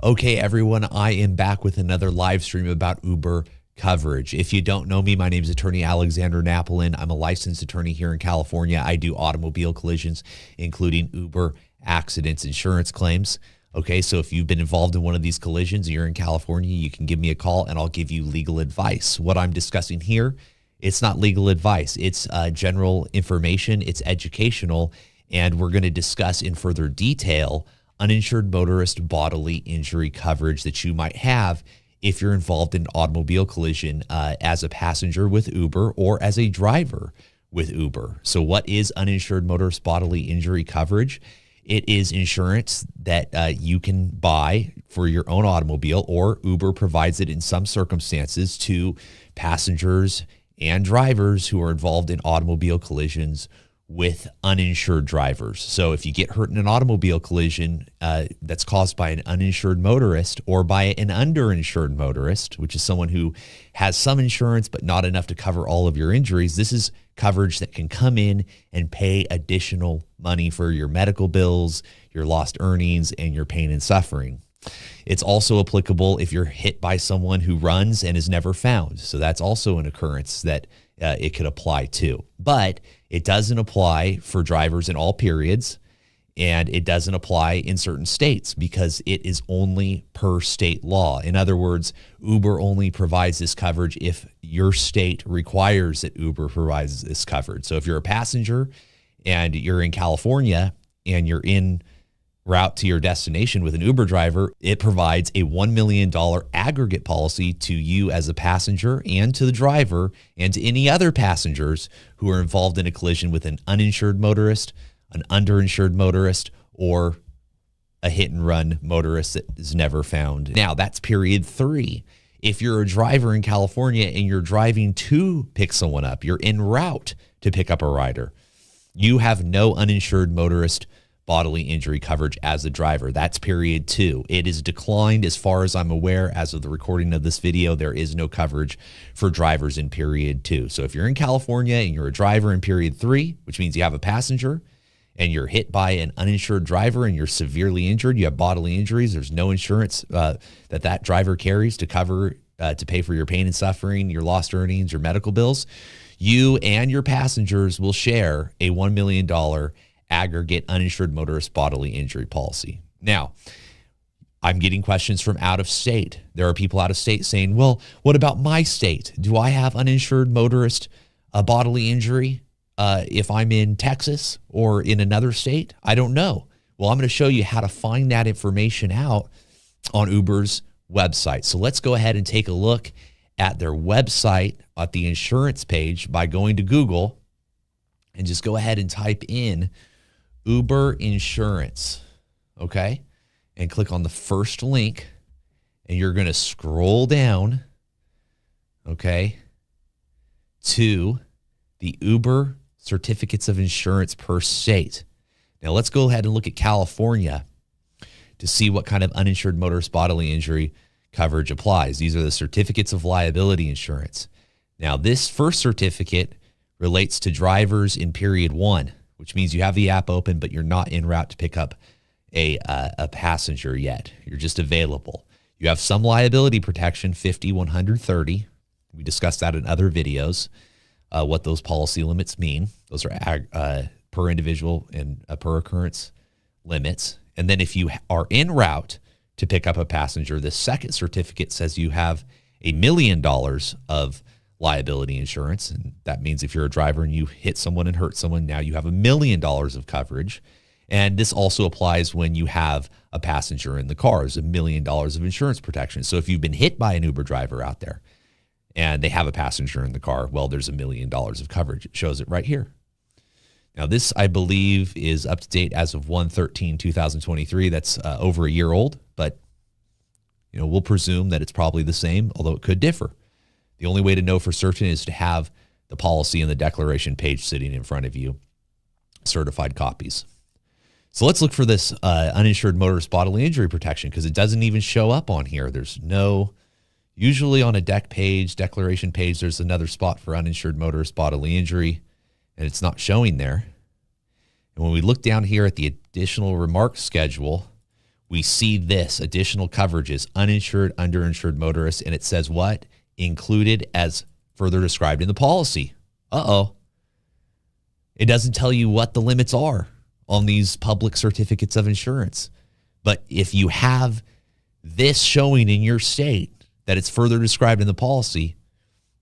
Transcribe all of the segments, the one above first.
Okay, everyone, I am back with another live stream about Uber coverage. If you don't know me, my name is Attorney Alexander Napolin. I'm a licensed attorney here in California. I do automobile collisions, including Uber accidents, insurance claims. Okay, so if you've been involved in one of these collisions and you're in California, you can give me a call and I'll give you legal advice. What I'm discussing here, it's not legal advice. It's general information. It's educational. And we're going to discuss in further detail uninsured motorist bodily injury coverage that you might have if you're involved in an automobile collision as a passenger with Uber or as a driver with Uber. So what is uninsured motorist bodily injury coverage? It is insurance that you can buy for your own automobile, or Uber provides it in some circumstances to passengers and drivers who are involved in automobile collisions with uninsured drivers. So if you get hurt in an automobile collision that's caused by an uninsured motorist or by an underinsured motorist, which is someone who has some insurance but not enough to cover all of your injuries, this is coverage that can come in and pay additional money for your medical bills, your lost earnings, and your pain and suffering. It's also applicable if you're hit by someone who runs and is never found. So that's also an occurrence that it could apply to. But it doesn't apply for drivers in all periods, and it doesn't apply in certain states because it is only per state law. In other words, Uber only provides this coverage if your state requires that Uber provides this coverage. So if you're a passenger and you're in California and you're in route to your destination with an Uber driver, it provides a $1 million aggregate policy to you as a passenger and to the driver and to any other passengers who are involved in a collision with an uninsured motorist, an underinsured motorist, or a hit and run motorist that is never found. Now, that's period 3. If you're a driver in California and you're driving to pick someone up, you're en route to pick up a rider, you have no uninsured motorist bodily injury coverage as a driver. That's period 2. It is declined as far as I'm aware. As of the recording of this video, there is no coverage for drivers in period 2. So if you're in California and you're a driver in period 3, which means you have a passenger and you're hit by an uninsured driver and you're severely injured, you have bodily injuries, there's no insurance that driver carries to cover, to pay for your pain and suffering, your lost earnings, your medical bills, you and your passengers will share a $1 million aggregate uninsured motorist bodily injury policy. Now, I'm getting questions from out of state. There are people out of state saying, well, what about my state? Do I have uninsured motorist bodily injury if I'm in Texas or in another state? I don't know. Well, I'm going to show you how to find that information out on Uber's website. So let's go ahead and take a look at their website at the insurance page by going to Google and just go ahead and type in Uber insurance, okay? And click on the first link, and you're going to scroll down, okay, to the Uber certificates of insurance per state. Now, let's go ahead and look at California to see what kind of uninsured motorist bodily injury coverage applies. These are the certificates of liability insurance. Now, this first certificate relates to drivers in period 1, which means you have the app open, but you're not en route to pick up a passenger yet. You're just available. You have some liability protection, 50, 130. We discussed that in other videos, what those policy limits mean. Those are per individual and per occurrence limits. And then if you are en route to pick up a passenger, the second certificate says you have $1 million of liability insurance. And that means if you're a driver and you hit someone and hurt someone, now you have $1 million of coverage. And this also applies when you have a passenger in the car. There's $1 million of insurance protection. So if you've been hit by an Uber driver out there and they have a passenger in the car, well, there's $1 million of coverage. It shows it right here. Now this, I believe, is up to date as of 1/13/2023. That's over a year old, but we'll presume that it's probably the same, although it could differ. The only way to know for certain is to have the policy and the declaration page sitting in front of you, certified copies. So let's look for this uninsured motorist bodily injury protection because it doesn't even show up on here. There's no, usually on a declaration page, there's another spot for uninsured motorist bodily injury, and it's not showing there. And when we look down here at the additional remarks schedule, we see this additional coverages, uninsured, underinsured motorists, and it says what? Included as further described in the policy. Uh-oh. It doesn't tell you what the limits are on these public certificates of insurance. But if you have this showing in your state that it's further described in the policy,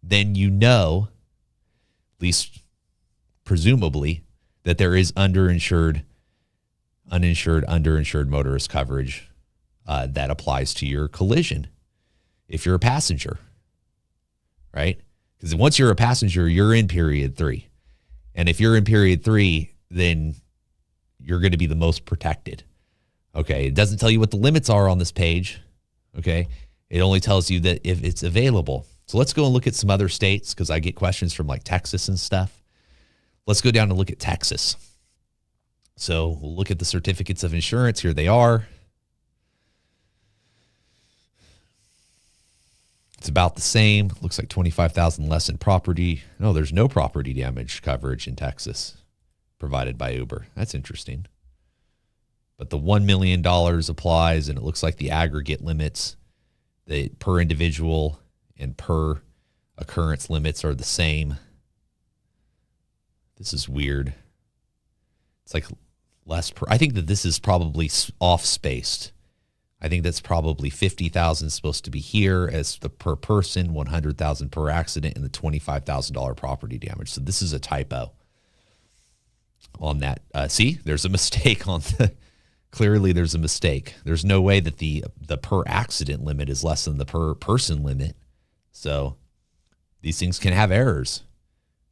then you know, at least presumably, that there is uninsured, underinsured motorist coverage that applies to your collision if you're a passenger, right? Because once you're a passenger, you're in period 3. And if you're in period 3, then you're going to be the most protected. Okay. It doesn't tell you what the limits are on this page. Okay. It only tells you that if it's available. So let's go and look at some other states, because I get questions from like Texas and stuff. Let's go down and look at Texas. So we'll look at the certificates of insurance. Here they are. It's about the same. Looks like $25,000 less in property. No, there's no property damage coverage in Texas provided by Uber. That's interesting. But the $1 million applies, and it looks like the aggregate limits, the per individual and per occurrence limits are the same. This is weird. It's like less per. I think that this is probably off-spaced. I think that's probably 50,000 supposed to be here as the per person, 100,000 per accident, and the $25,000 property damage. So this is a typo on that. See, there's a mistake on the. Clearly, there's a mistake. There's no way that the per accident limit is less than the per person limit. So these things can have errors.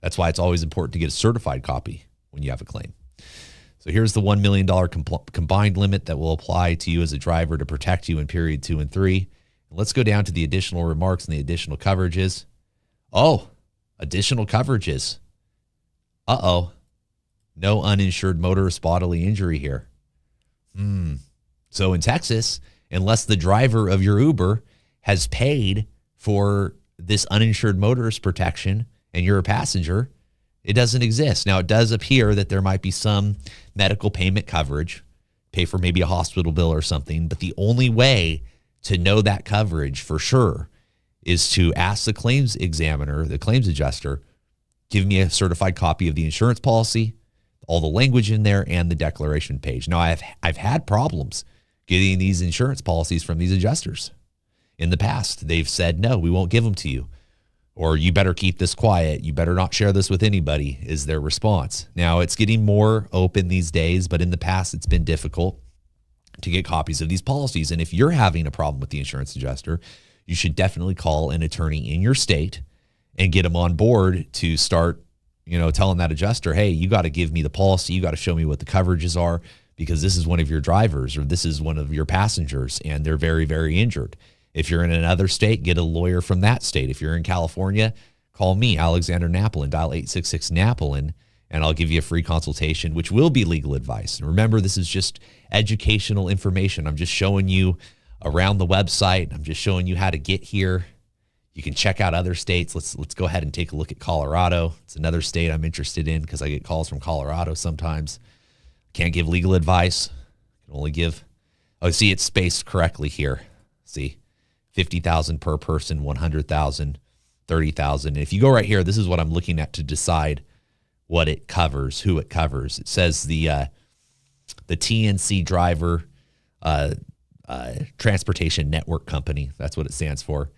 That's why it's always important to get a certified copy when you have a claim. So here's the $1 million combined limit that will apply to you as a driver to protect you in period 2 and 3. And let's go down to the additional remarks and the additional coverages. Oh, additional coverages. Uh-oh. No uninsured motorist bodily injury here. So in Texas, unless the driver of your Uber has paid for this uninsured motorist protection and you're a passenger, it doesn't exist. Now, it does appear that there might be some medical payment coverage, pay for maybe a hospital bill or something, but the only way to know that coverage for sure is to ask the claims examiner, the claims adjuster, give me a certified copy of the insurance policy, all the language in there, and the declaration page. Now, I've had problems getting these insurance policies from these adjusters in the past. They've said, no, we won't give them to you. Or you better keep this quiet. You better not share this with anybody, is their response. Now, it's getting more open these days, but in the past, it's been difficult to get copies of these policies. And if you're having a problem with the insurance adjuster, you should definitely call an attorney in your state and get them on board to start, telling that adjuster, hey, you got to give me the policy. You got to show me what the coverages are, because this is one of your drivers or this is one of your passengers and they're very, very injured. If you're in another state, get a lawyer from that state. If you're in California, call me, Alexander Napolin, dial 866-NAPOLIN, and I'll give you a free consultation, which will be legal advice. And remember, this is just educational information. I'm just showing you around the website. I'm just showing you how to get here. You can check out other states. Let's go ahead and take a look at Colorado. It's another state I'm interested in because I get calls from Colorado sometimes. Can't give legal advice. I can only give, see, it's spaced correctly here. See, 50,000 per person, 100,000, 30,000. And if you go right here, this is what I'm looking at to decide what it covers, who it covers. It says the TNC driver transportation network company. That's what it stands for.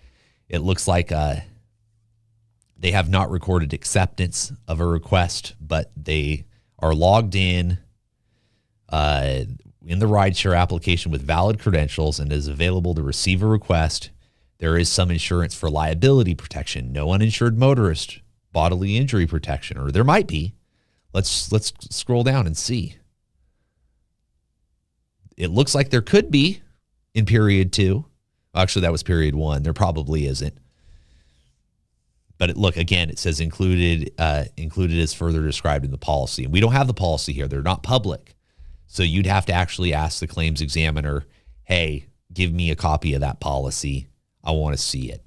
It looks like they have not recorded acceptance of a request, but they are logged in the rideshare application with valid credentials and is available to receive a request. There is some insurance for liability protection, no uninsured motorist, bodily injury protection, or there might be. Let's scroll down and see. It looks like there could be in period 2. Actually, that was period 1. There probably isn't. But look, again, it says included as further described in the policy. And we don't have the policy here. They're not public. So you'd have to actually ask the claims examiner, hey, give me a copy of that policy. I want to see it.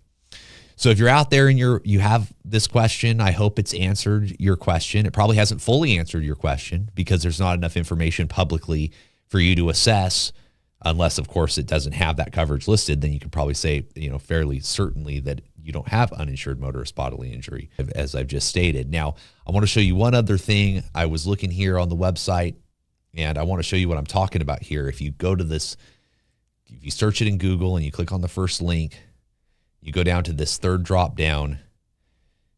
So if you're out there and you have this question, I hope it's answered your question. It probably hasn't fully answered your question because there's not enough information publicly for you to assess unless, of course, it doesn't have that coverage listed. Then you can probably say, fairly certainly that you don't have uninsured motorist bodily injury, as I've just stated. Now, I want to show you one other thing. I was looking here on the website, and I want to show you what I'm talking about here. If you go to this, if you search it in Google and you click on the first link, you go down to this third drop down,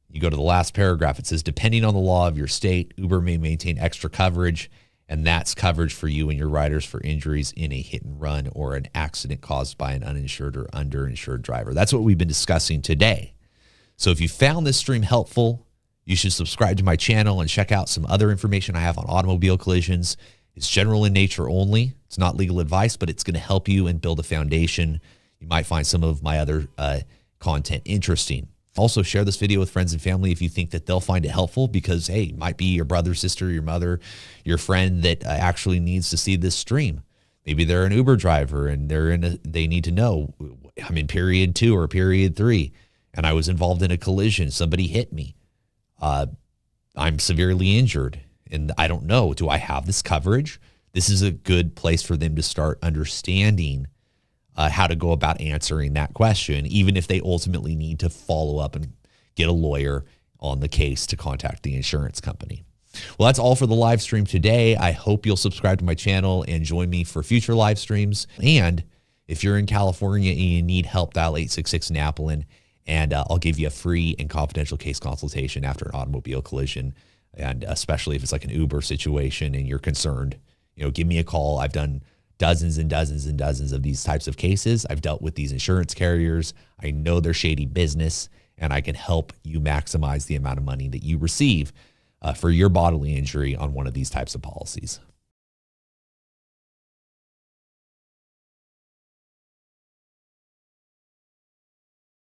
you go to the last paragraph. It says, depending on the law of your state, Uber may maintain extra coverage, and that's coverage for you and your riders for injuries in a hit and run or an accident caused by an uninsured or underinsured driver. That's what we've been discussing today. So if you found this stream helpful, you should subscribe to my channel and check out some other information I have on automobile collisions. It's general in nature only. It's not legal advice, but it's going to help you and build a foundation. You might find some of my other content interesting. Also, share this video with friends and family if you think that they'll find it helpful, because, hey, it might be your brother, sister, your mother, your friend that actually needs to see this stream. Maybe they're an Uber driver and they need to know, I'm in period 2 or period 3, and I was involved in a collision. Somebody hit me. I'm severely injured, and I don't know, do I have this coverage? This is a good place for them to start understanding how to go about answering that question, even if they ultimately need to follow up and get a lawyer on the case to contact the insurance company. Well, that's all for the live stream today. I hope you'll subscribe to my channel and join me for future live streams. And if you're in California and you need help, dial 866-NAPOLIN, and I'll give you a free and confidential case consultation after an automobile collision. And especially if it's like an Uber situation and you're concerned, give me a call. I've done dozens and dozens and dozens of these types of cases. I've dealt with these insurance carriers. I know their shady business, and I can help you maximize the amount of money that you receive for your bodily injury on one of these types of policies.